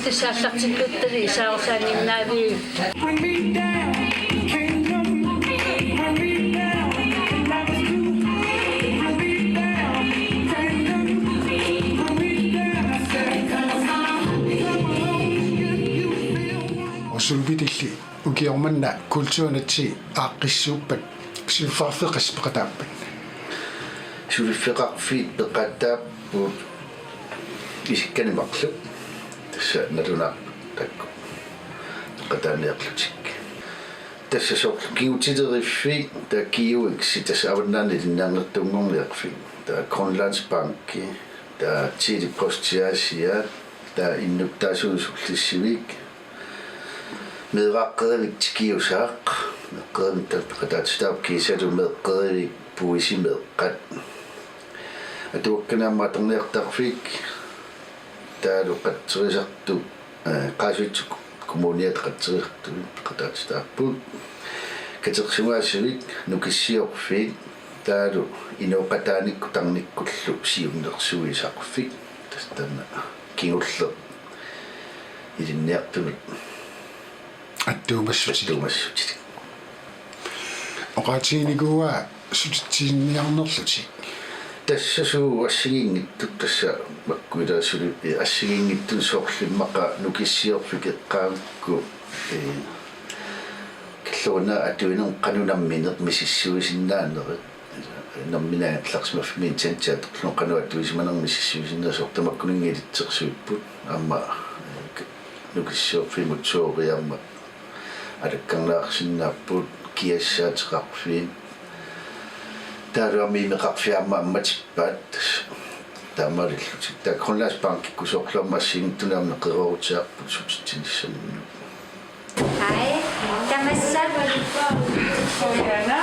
Tissaartartikkuttari saarsaaninnaavi Sulvidilli ukiormanna kultuunatsi aaqqissuuppat siuffarfeqaspaqataappat suliffeqarfiit peqattaappuut isikkanimarlu tassa natuna takku qataaniarlutik tassa sorlu kiutideriffi ta kiuiksi tassa avannaani linnaangertuungorliarfi ta Grønlandsbanki ta Tidlig Postiasia ta innuttaasuusullissivik medvaqqilik tikiusaaq meqqeemit taqataatstaap kiisatu meqqeelik puisimeeqqat atuukkanaamma aterniartarfik taalu qatserisartu qaasuitsuk kommuniat qatserirtu qataatstaappuut katersuaasivik nukissiorfiit taalu inuqataanikku tarnikkullu siunnersuisaqfik tastanna kingulleq ilinniartunut атtuумассути оqaatiiniguа сутитсиинниарнерлути тассасуу ассигингиттут тасса маккуилаасули ассигингиттун соорлиммаqa нукиссиорфик эққаамикку киллуна атуинен qanunammineq мисиссуисиннаанерит намминаатларсмафмин тантаатерлун qanu атуисманер мисиссуисиннаасортамаккунингилитсерсуиппут аама нукиссиорфимутсоориарма алаккарнаарсиннааппут киассаатеқарфиин таруамиимеқарфиаама амматиппаат таамалиллутик та Grønlandsbanki кусоорлуаммассигиттунаамне қероорутиарпут сутитсиниссанну Hej, тамассаа яна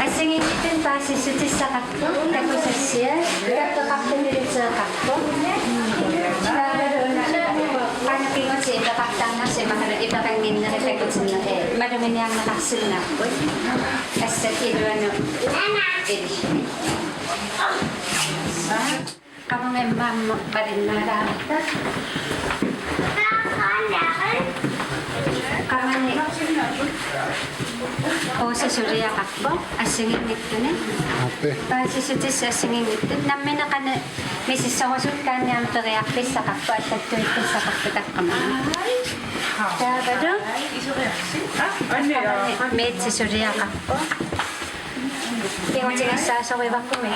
асингиттэн паасиссутиссақарпу такусассиа таптеқартамилитсеқарпу анакинготи ипеқартаарнарси махала ипеқангиннеритакутиннери малуминиарнеқарсиннааппут ассакилуану элисми камамеммаамма қалиннаалаарта камани оосасулиақарпо ассигинниттуни аппе паасисутисса ассигинниттут намминеқана мисиссорусуккааниама периарписсақарпу аллаттуипписсақарпу таққамана таавалу меэтсисулиақарпо кигутигассаасориварпуми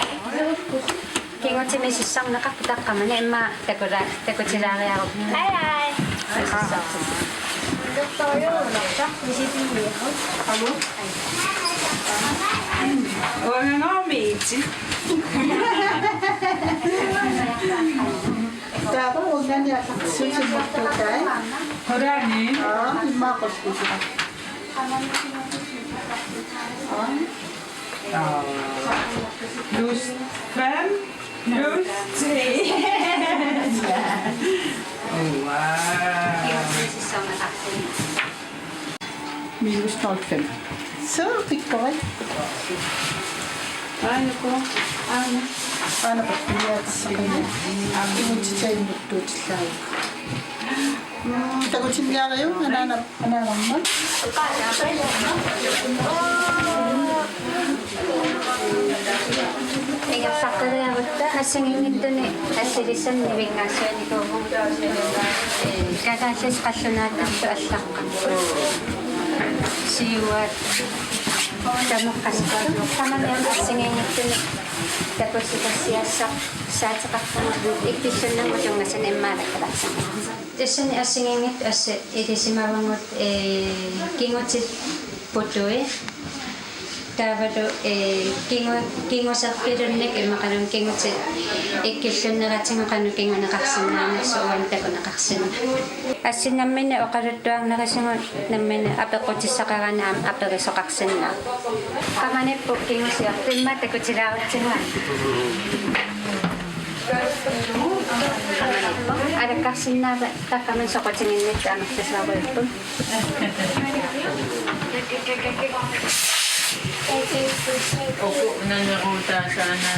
кигути мисиссарнеқарпу таққамана имма такутилаариару ай Organamiti. Tava organia suci makai. Horani. Makos suci. Plus 5 plus 3. Oh wow. Minus 0,5. Så fik jeg. Ano ko? Ano ba piyat sa kanya? Ang imuntitay mo doon sila. Tagutin niya kayo? Ananap mo? Igasaqariarutta assingingnittuni assilisan nivingaasuanikuugu kalaasas qallunaattartu allaqqa siuat tamuqqasqaanu qamaniam assingingnittuni tapusikasiassa saatiqarpuma ikkissunnammutungasan immaalakkalaaqsama tassani assingingit assa ilisimavangut kingutit putui taavalu kingusarpilunnik imaqanun kingutit ikkillunneratsinga qanu kinguneqarsinnaanassu uantakuneqarsinna ассиннаммина оқалуттуарнерисугу наммина апеқутиссақаранаам аперисоқарсинна каманиппу кингусиар тимма такутилаарутсинга каманиппу алаккарсиннаава таккаман соқутингиннит амертасааруйппу Opo nangaruta sana.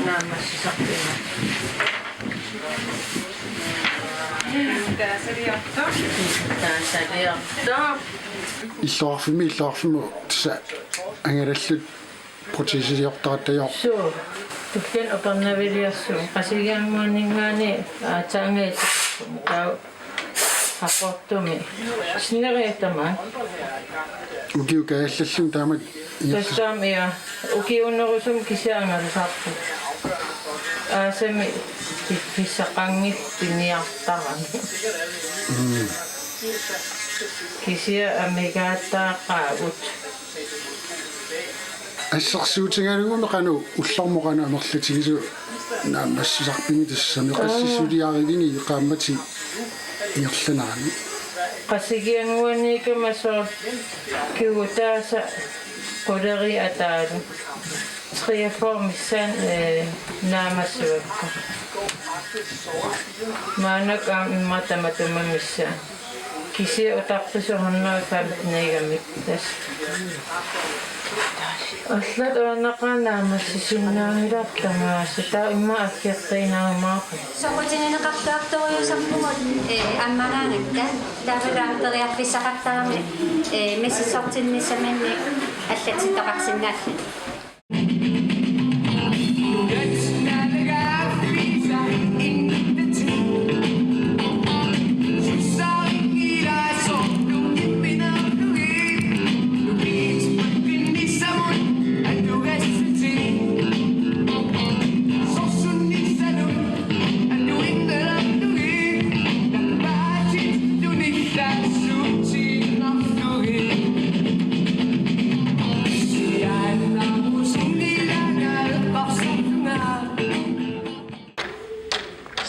Namasisakti na. иллуарфиму тса ангалаллут протесисиортаратtajor Суу тукен опернавилиассу qasigianguanningaani aataangaitaqum tau апортуми синериатама укиукааллаллун таамат тассаамиа укиуннерусум кисиангалусаарпу аасами писсақангит пиниартарами кисиа амигааттаақаавут ассерсуутингалугуме кану уллормоқана амерлутигису наамассисарпими тассами qassissuliarigini iqaammati иерланаани qasigianguanniikamасоо киугутааса qulери атаалу триаформиссан наамассуакка маанакаам имматаматумамисса киси отарписорнаа фамтнегамик тас аллат анақанаамассисиннаамилаартамаа сата имма аккиартайнаамаа соқутининеқартуарторюсарпугут аммараанакка таавалаартериарфиссақартарами миссисортиннисаманни аллатитоқарсинаалла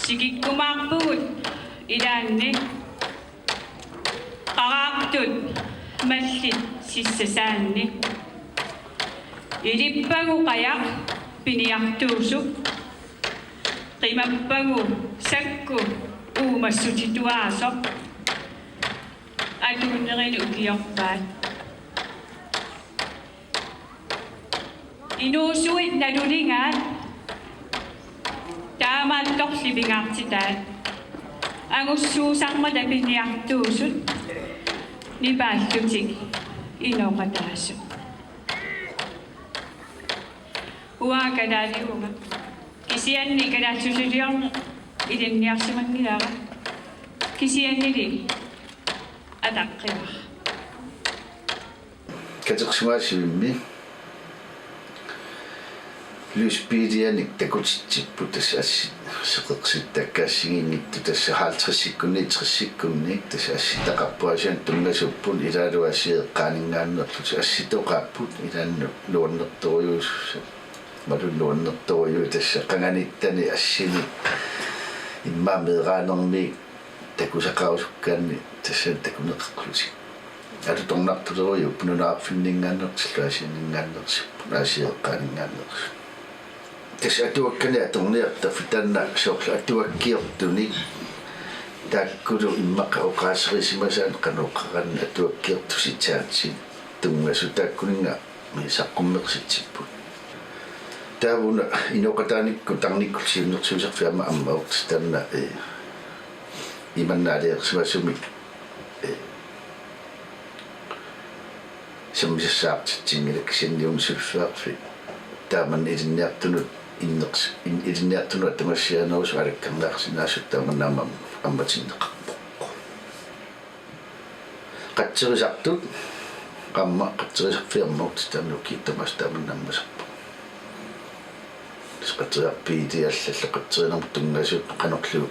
Sikikkumaarpugut ilaanni qaraaqtut mallit sissasaanni ilippagu qajaq piniartuusuk qimappagu sakku uumassutituaasoq atuunnerin ukiorpaat inuusuit nalulingaat таамаалторлипингаартитаат агуссуусарма тапиниартуусут нипааллутик иноқатаасу уакадаалиуга кисианни калаатсусулиорне илинниарсимангилара кисианнили атаққиар катеқсимаасивимми Lyspedianik takutitippu tässä seqeqsittakkaassiginnittu tässä 50-sikkunni 30-sikkunni tässä assitaqarpuasian tunngasuppun ilaaluasiiqqaaningaannerlut assitoqaapput ilaannu luannertorius malulluannertoriu tässä qanganittani assini immaameraannermi takusaqarusukkaanni tässä takuneqarlusi atutornartuleruju pununaarfinningaannertilluasiinningaannersippu naasiiqqaaningaannersu tässä atuakkani atorniarta fitanna soorla atuakkiortuni taakkulu immaqa oqaaserissimasaan qanuqqaranna atuakkiortusitaatsi tungasu taakkuninga misaqqummeqsitsippu taavuna inoqataanikku tarnikkulsiunnersuusarfiamma ammaortis tanna imannaaliersimasumi sammissaartitsingilaksiannium sulfaarfi taaman ilinniartunut ilinniartunut tamassianerus alakkarnaarsinaassut taamannaamam ammatinneqarpoq qatserisartut qamma qatserisarfiarmort taanukki tamas taamannammasarpo qatserarpiitiallalla qatserinarmut tungasut qanorlu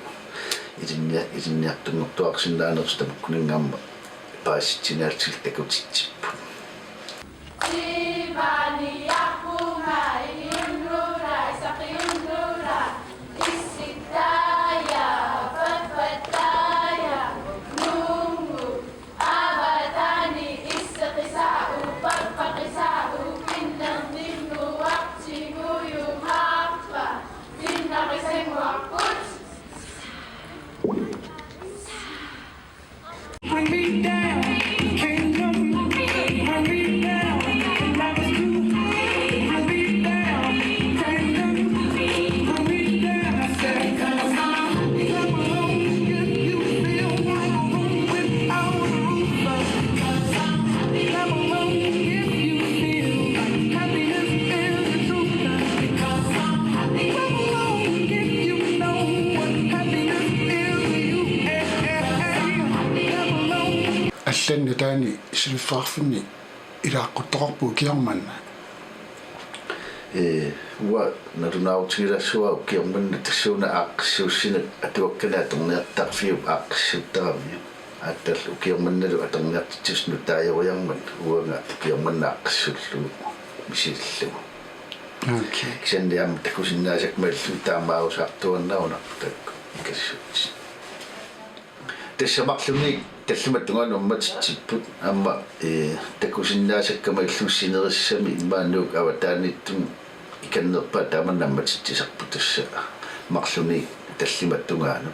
ilinniartunnertuarsinnaanerus tamakkuningaamma paasitsinaalsil takutitsippu Bring me down, kingdom. taani siliffarfinni ilaaqquttaqarpuu kiarmanna wa narunautigilassuau kiarmanna tassuuna aaqqissuussina atuakkana atorniartarfiu aaqqissuuttaramia attal ukiarmannalu atorniartitsusnu taajoriarman uanga kiarmanna aaqqissullu misillugu okay kisanniam takusinnaasak mallu taamaarusaartuannauna takku ikassuuts tassamarluni таллуматтугаанумматитсиппут аама такусиннаасаккама иллуссинерissami иммааннук аватааниттум иканнерпа тааманнамматитсисарпу тасса марлуни таллиматтугаану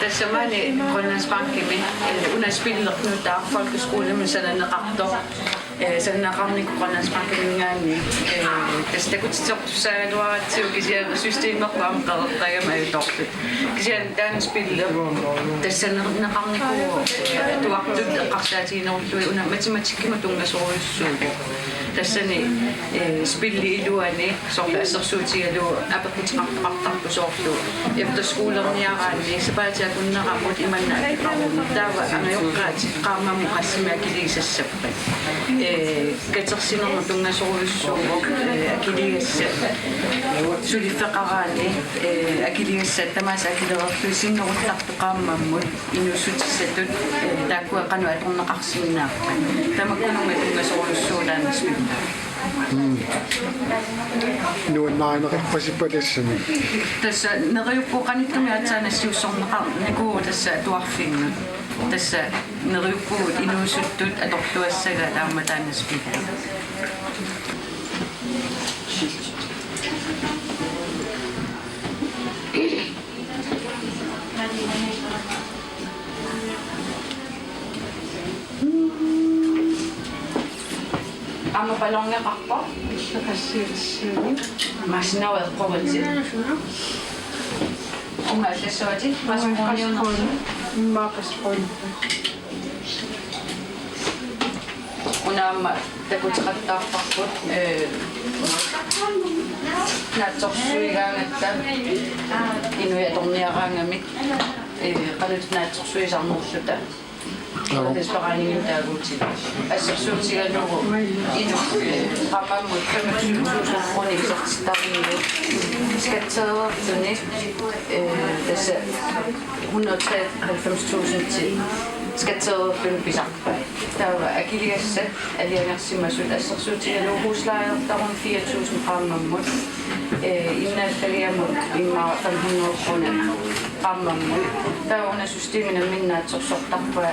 тассамаани Grønlandsbankimi unaspillernutaa folkeskole sananneqartor sanaqarniku Grønlandsbankimigaani tastakutsortusaaluaratsiu kisia systeemerpu amqereqqagama ajutorlu kisia taanaspilleru tassanerneqarniku tuartut eqqarsaatiinerullu una matematikkima tungasoruissuugu тассани спилли илуани сорла ассерсуутигалу апеккутеқартартарту соорлу эфтерскуулерниараани сапаатиакуннерамут иманна таава ангиоққаати qaamammu qassimaakiligisassappa катерсинерну тунгасоруйуссуугу акилигасса сулиффеқараани акилигасса тамааса акилерерлу синнеруттарту qaamamмут инуссутиссатут тааккуа қану аторнеқарсиннааппа тамаккунунга тунгасоруйуссуулаани спилли нуаннааринеқарпасиппалассами тасса нериуппоқаниттуми атсаанассиуссорнеқар никуу тасса туарфинну тасса нериуппуут инуусуттут аторлуассага тааматаанаспилли Ама балонгеқарпо иллақассиулиссууни масинауеққорути унга аллассуати масқониунерсу иммаақасқон унаама такутеқаттаарпарпут наатсорсуигаангатта инуяторниараангамик қалут наатсорсуисарнерлута Desperadingen der går til. Altså så siger du endnu rammer mod 25.000 kroner i starten. Skal tage til næste, altså 193.000 til. Skal tage den besagt. Der var agilias alligevel simasut. Altså så siger du husleje der var 4.000 rammer mod. Inden jeg mod i meget 500 kroner rammer mod. Der var under systemet mindre så der var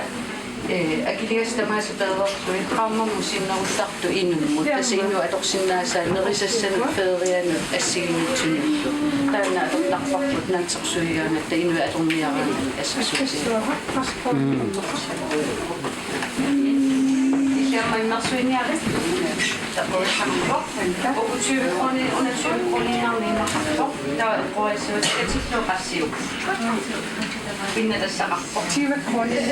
Agilias tamasa tawartu qaamammu sinnerullartu inummu tasinu atorsinnaasa nerisassan feerianu assiginnitsunillu taana atortarparput naansersuigaanatta inu atorniaraana assersuusi Jamen immersuiniare tapoisarpo oputyukroni unatyukroniarniinarparpo taaqoisuutikatittuqassiu pinnatassaqarpo 20 kroner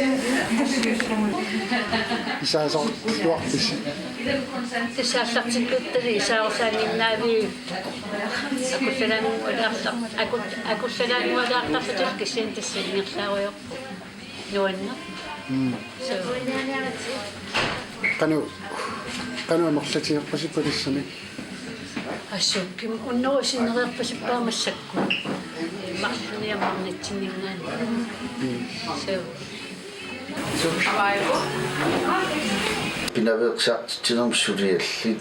isaasoq tuarpissi Tissaartartikkuttari isaarsaanninnaavi akussalaangualaartarfutus kissian tassinnirsaaruyorpu nuanna qanu amerlatigerpasippallassami ассукким уннерусиннериарпасиппаамассакку марлуниамарнитсиннингаан пинаверсаартитинерм сулиаллит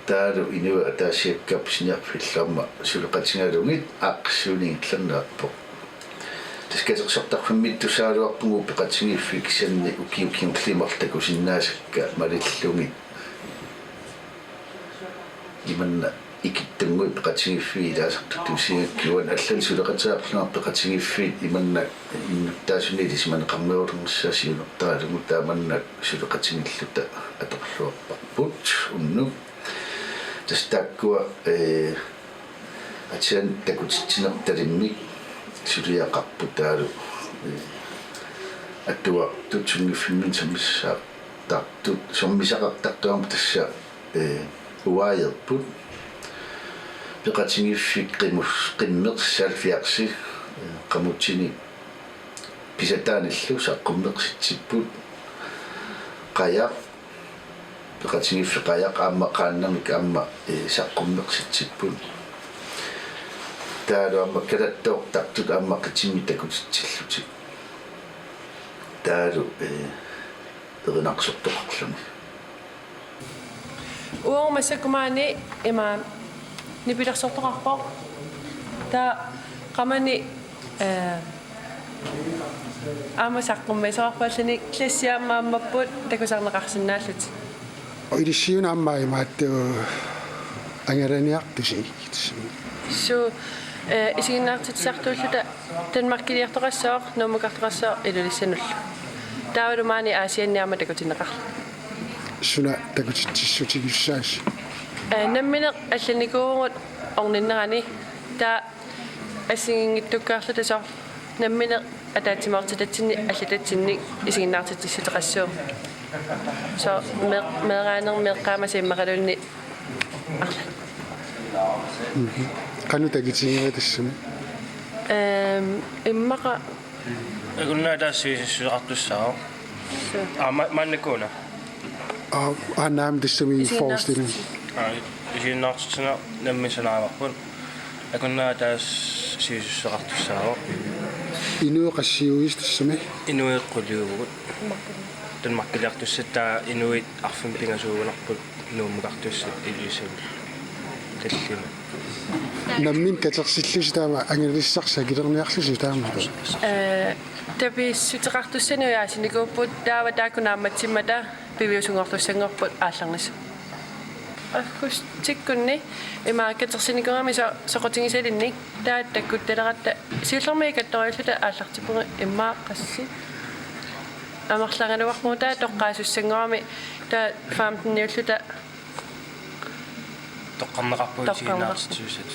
таалу инуа атаасиаккапсиниарфилларма сулеқатингалугит ааққиссуунигиллернаарпо таскатерсортарфаммит тусаалуарпугу пеқатингиффиксанни укиукиумклимартакусиннаасакка малиллугит иманна икиттангуи пеқатингиффи илаасартутусигаккуан аллал сулеқатаарлунар пеқатингиффи иманна иннуттаасунили симанеқармиулернссаасиунертаалугу тааманна сулеқатингиллута аторлуарпарпут унну тастаккуа атсиан такутитсинерталиммик сулиақарпутаалу аттуа тутсунгиффиммин самиссаа тартут соммисақартартуам тасса уаерпут пеқатингиффик қиммерсаалфиарси қамутсини писатааниллу саққуммерситсиппут qaya peqatingiffи qaya qaamaqaannamik amma saqqummeqsitsippun taalu amma kalattoortartut amma qitimi takutitsilluti taalu erinaqsortoqarluni uormassakumaani ima nipilersortoqarpo ta qamani saqqummisoarpallani klassiaammaammapput takusarneqarsinnaallut Ilisiuna amma imaattu angeraniartusi. so isiginnaartitsartuulluta tanmarkiliartoqassoor nuumukartoqassoor ilulissanullu taawalumaani aasianniarma takutinneqarlu Suna takutitissutigissaas. намминеқ алланикуурут орниннерани таа ассигингиттуккаарлутасоо намминеқ атаатимаартитатсинни аллататсинни исигиннаартитсутеқассуу со мераанер меққаама симмақалунни арла Qanu takitigiratissami. иммақа Kunna tassisuaqtussao. Mannikuuna. Naam tissami forestilling. Isiinnaartitsuna nammisanaavaqpun. Kunna tassisuaqtussao. Inueqassiuistissami. Inueqquliugut. Tanmarkiliartussattaa inuit arfum pingasuugunarput nuumukartussat iluissul. Tallima. Nammin katersillusi taama angelissarsa kilerniarlusi taama. Tapissutеқартуссануяасиникууппут таава таакунаамматсиммата пивиусунгорлуссангорпут аалларнис аккустиккунни имааккатерсиникуами соқутингисалинни тааттаккутталератта сиуллерми катториуллута ааллартиппунга иммааққасси амерлагалуармуу таа тоққаасуссангорами таа 15-ниуллута тоққарнеқарпуисииннаартитсуусат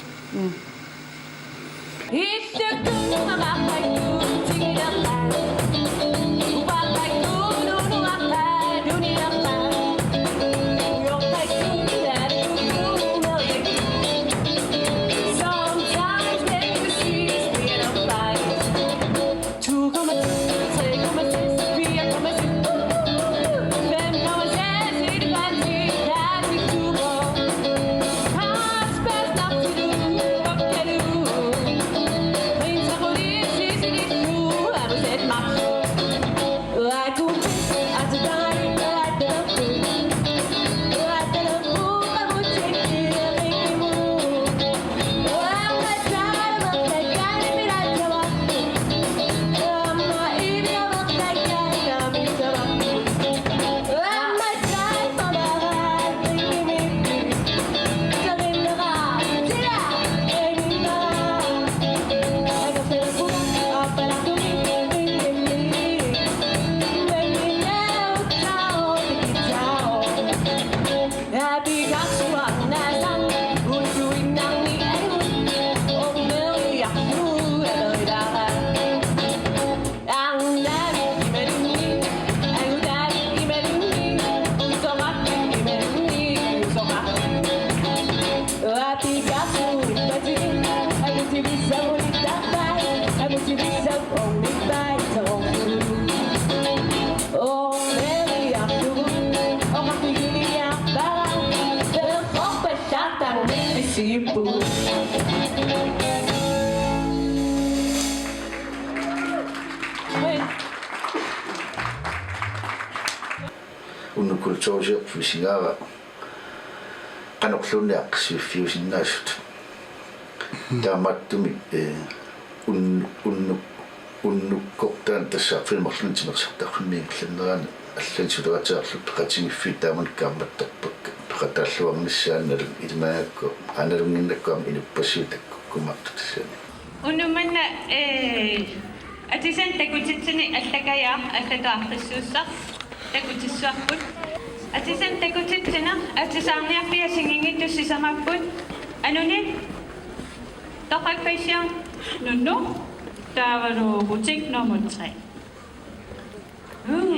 Kultursiga qanorlunniaqqsiuffiusinnaasut taamattumi unnukkortaan tassaa filmerluntimersartarfunniingillanneraan аллансулератеарлут qatigiffit taamankaammattarpakka peqataalluarnissaannalun ilmaakku analunginnakkuam inuppassiutakkummartutassani unnumanna atisen takutitsini allakayaa allataartissuussaq takutissuarput atisen takutitsina atisaarniarpia singingittussisamapput anuni toqalpaisiam nunnu taavalu butik nummer 3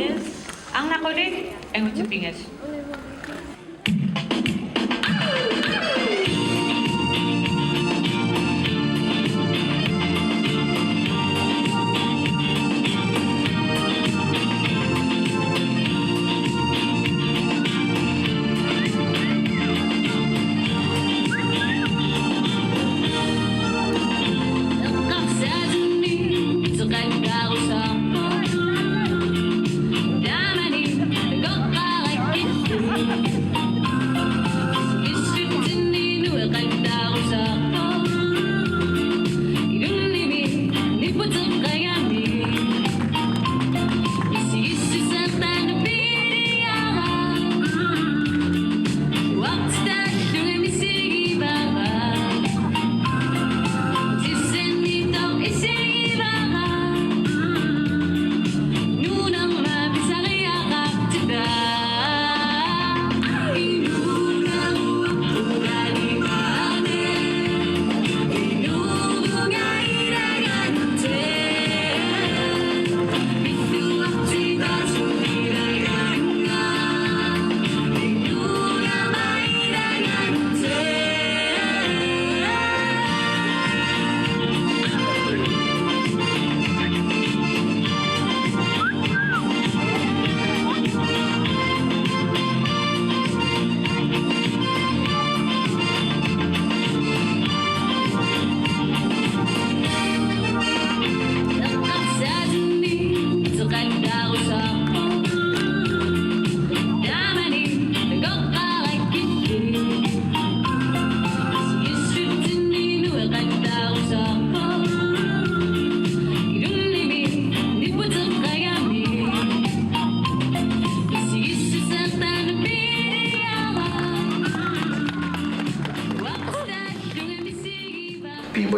yes angnaqulit angutipingas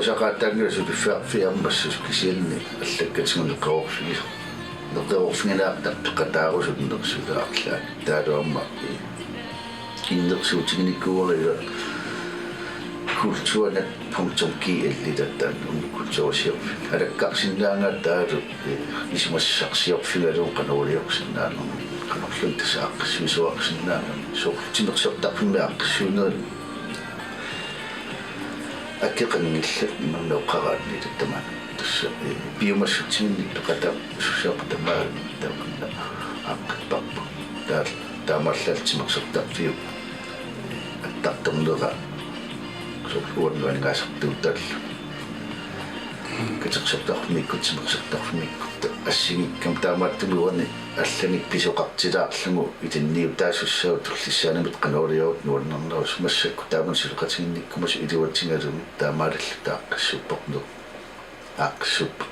Osaqaattaangila sutifiarfiarmassus kisialni allakkatinguneqorfili neqorfinginaaqtarpeqataarusunnersugaarlaa taaluamma innersuutiginikkuuria kultuanat.ki tattaan kultuursiorfi alakkarsinnaangaataalu isimassarsiorfigaluun qanuuliorsinnaanu qanorlun tasaaqqissuisuarsinnaanu soortinersortarfimmiaqqissuuneru аккеқангилла иммернеоққараанни таттамаана тасса биомассутсиминни пеқата сусеоқтамаа таақанна ааққиппарпу таамааллаалтимерсертарфиу аттарторнера сооруаннуангаасартуутаалла катеқсертарфимиккутсимерсертарфимиккут ассигиккам таамааттулуани алланик писоқартилаарлугу итинниу таасуссаут турлиссаанамит канаулиаут нуаннернерус массакку тааман силеқатингинниккумас илуатсингалуми таамаалалла тааққиссуппорнер ааққиссуппа